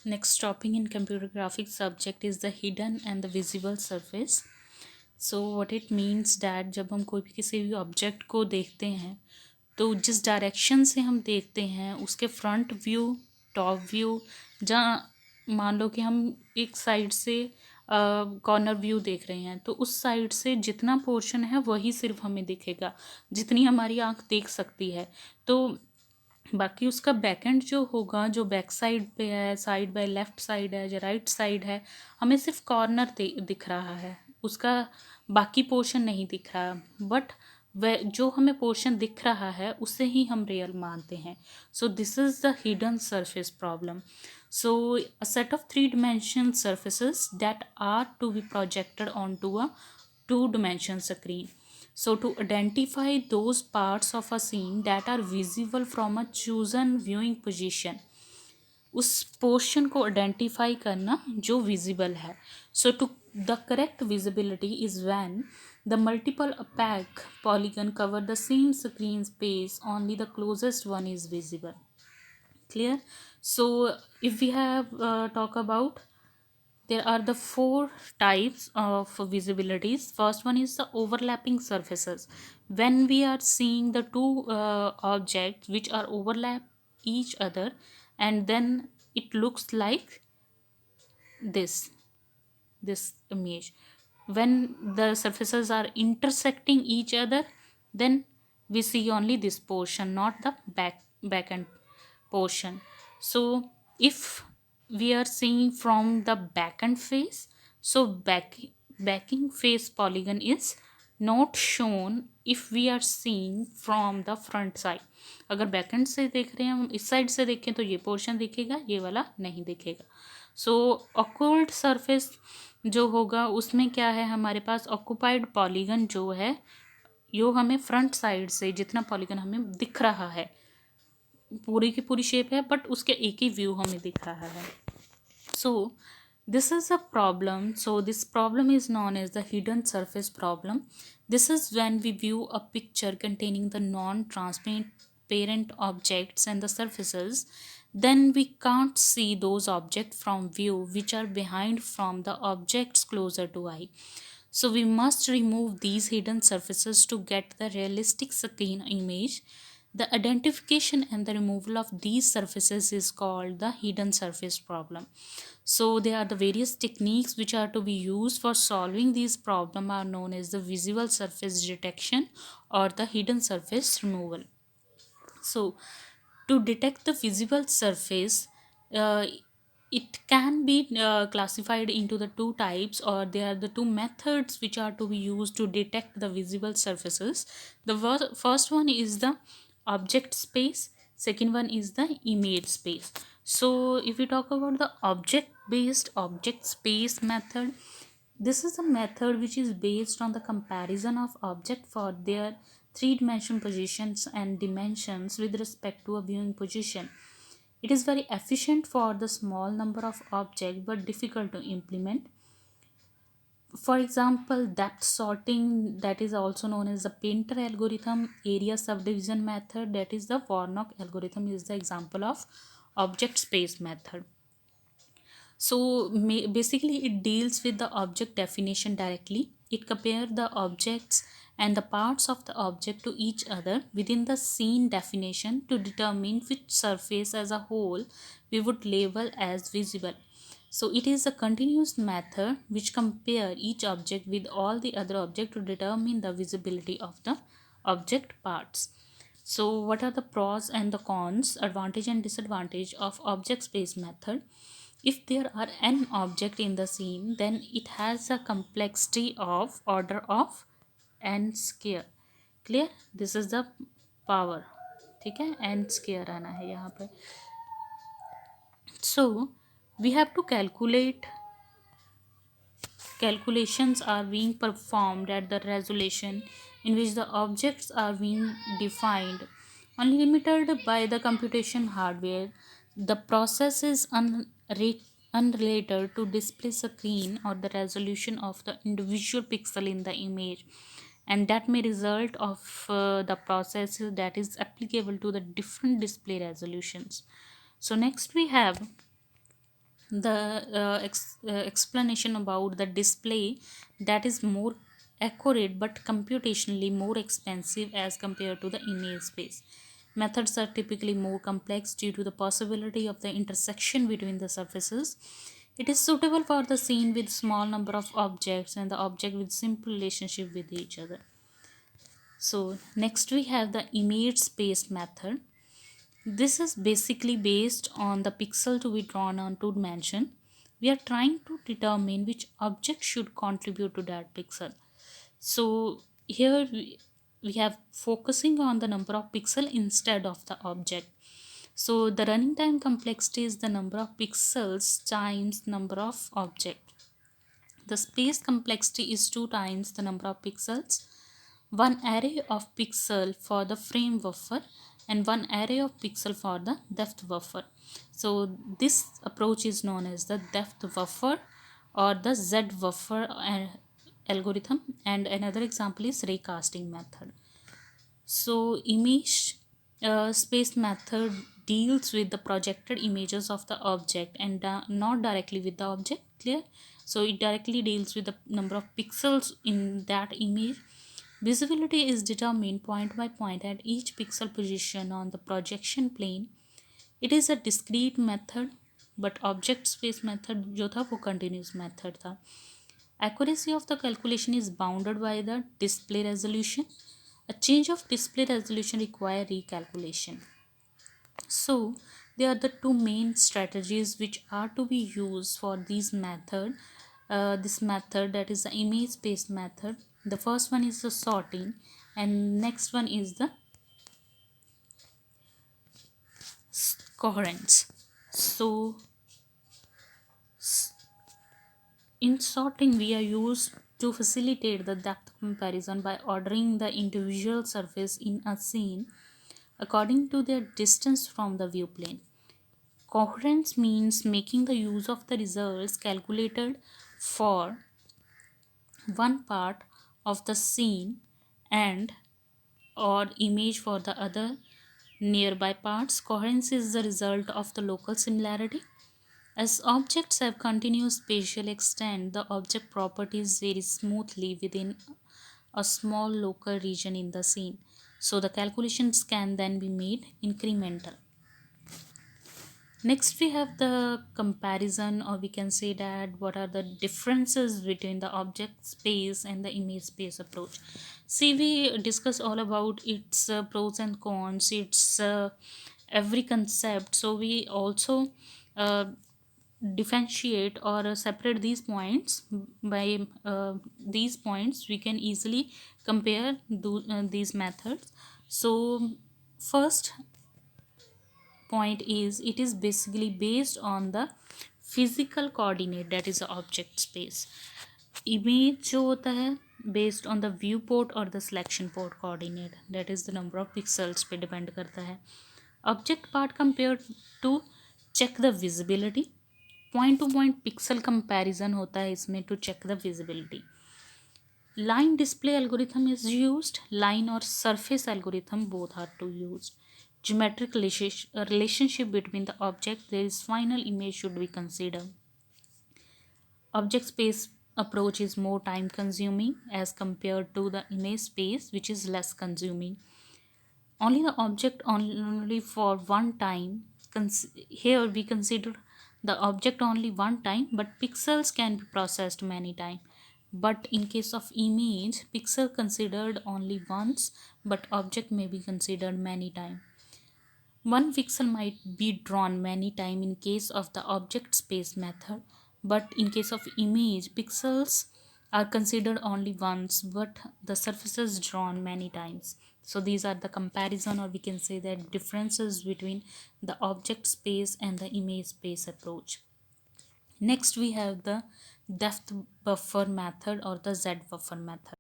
Next topic in computer graphics subject is the hidden and the visible surface. So what it means that जब हम कोई भी किसी भी ऑब्जेक्ट को देखते हैं तो जिस डायरेक्शन से हम देखते हैं उसके फ्रंट व्यू, टॉप व्यू, जहाँ मान लो कि हम एक साइड से कॉर्नर व्यू देख रहे हैं तो उस साइड से जितना पोर्शन है वही सिर्फ हमें दिखेगा, जितनी हमारी आंख देख सकती है। तो बाकी उसका बैक एंड जो होगा, जो बैक साइड पे है, साइड बाय लेफ्ट साइड है या राइट साइड है, हमें सिर्फ कॉर्नर दिख रहा है, उसका बाकी पोर्शन नहीं दिख रहा। बट वह जो हमें पोर्शन दिख रहा है उसे ही हम रियल मानते हैं। So this is the hidden surface problem. So a set of three dimension surfaces that are to be projected onto a two-dimension screen. So to identify those parts of a scene that are visible from a chosen viewing position, उस portion को identify करना जो visible है। So to the correct visibility is when the multiple opaque polygon cover the same screen space, only the closest one is visible. Clear? So if we have talk about, there are the four types of visibilities. First one is the overlapping surfaces. When we are seeing the two objects which are overlap each other, and then it looks like this image. When the surfaces are intersecting each other, then we see only this portion, not the back end portion. So if we are seeing from the back end face, so backing face polygon is not shown if we are seeing from the front side. अगर back and से देख रहे हैं हम, इस side से देखें तो ये पोर्शन दिखेगा, ये वाला नहीं दिखेगा। सो ऑक्वर्ड सरफेस जो होगा उसमें क्या है, हमारे पास ऑक्यूपाइड पॉलीगन जो है, यो हमें फ्रंट साइड से जितना पॉलीगन हमें दिख रहा है, पूरी की पूरी शेप है बट उसके एक ही व्यू हमें दिख रहा है। सो this is a problem. So this problem is known as the hidden surface problem. This is when we view a picture containing the non-transparent objects and the surfaces, then we can't see those objects from view which are behind from the objects closer to eye. So we must remove these hidden surfaces to get the realistic screen image. The identification and the removal of these surfaces is called the hidden surface problem. So there are the various techniques which are to be used for solving these problem are known as the visible surface detection or the hidden surface removal. So to detect the visible surface, uh, it can be classified into the two types, or there are the two methods which are to be used to detect the visible surfaces. The first one is the object space, second one is the image space. So if we talk about the object space method, this is a method which is based on the comparison of object for their three-dimensional positions and dimensions with respect to a viewing position. It is very efficient for the small number of objects but difficult to implement. For example, depth sorting, that is also known as the Painter algorithm, area subdivision method, that is the Warnock algorithm, is the example of object space method. So basically it deals with the object definition directly. It compares the objects and the parts of the object to each other within the scene definition to determine which surface as a whole we would label as visible. So it is a continuous method which compare each object with all the other objects to determine the visibility of the object parts. So what are the pros and the cons, advantage and disadvantage of object space method? If there are n object in the scene, then it has a complexity of order of n square. Clear? This is the power. ठीक है, n square आना है यहाँ पे. So we have to calculations are being performed at the resolution in which the objects are being defined, unlimited by the computation hardware. The process is unrelated to display screen or the resolution of the individual pixel in the image, and that may result of the process that is applicable to the different display resolutions. So next we have the explanation about the display that is more accurate but computationally more expensive as compared to the image space. Methods are typically more complex due to the possibility of the intersection between the surfaces. It is suitable for the scene with small number of objects and the object with simple relationship with each other. So next we have the image space method. This is basically based on the pixel to be drawn on two dimension. We are trying to determine which object should contribute to that pixel. So here we have focusing on the number of pixel instead of the object. So the running time complexity is the number of pixels times number of object. The space complexity is 2 times the number of pixels, one array of pixel for the frame buffer and one array of pixel for the depth buffer. So this approach is known as the depth buffer or the Z buffer algorithm, and another example is raycasting method. So image space method deals with the projected images of the object and not directly with the object. Clear? So it directly deals with the number of pixels in that image. Visibility is determined point by point at each pixel position on the projection plane. It is a discrete method, but object space method जो था वो continuous method था. Accuracy of the calculation is bounded by the display resolution. A change of display resolution require recalculation. So there are the two main strategies which are to be used for this method. This method, that is the image based method. The first one is the sorting and next one is the coherence. So in sorting, we are used to facilitate the depth comparison by ordering the individual surface in a scene according to their distance from the viewplane. Coherence means making the use of the results calculated for one part of the scene and or image for the other nearby parts. Coherence is the result of the local similarity. As objects have continuous spatial extent, the object properties vary smoothly within a small local region in the scene. So the calculations can then be made incremental. Next, we have the comparison, or we can say that what are the differences between the object space and the image space approach. See, we discuss all about its pros and cons, its every concept. So we also uh, differentiate or separate these points by these points. We can easily compare these methods. So first point is it is basically based on the physical coordinate, that is the object space. Image जो होता है based on the viewport or the selection port coordinate, that is the number of pixels पे depend करता है. Object part compared to check the visibility. Point to point pixel comparison होता है इसमें to check the visibility. Line display algorithm is used. Line or surface algorithm both are to use. Geometric relationship between the object, there is final image should be considered. Object space approach is more time consuming as compared to the image space, which is less consuming. Only the object only for one time. Here we consider the object only one time, but pixels can be processed many times. But in case of image, pixel considered only once, but object may be considered many times. One pixel might be drawn many times in case of the object space method, but in case of image, pixels are considered only once, but the surfaces drawn many times. So these are the comparison, or we can say that differences between the object space and the image space approach. Next, we have the depth buffer method or the Z buffer method.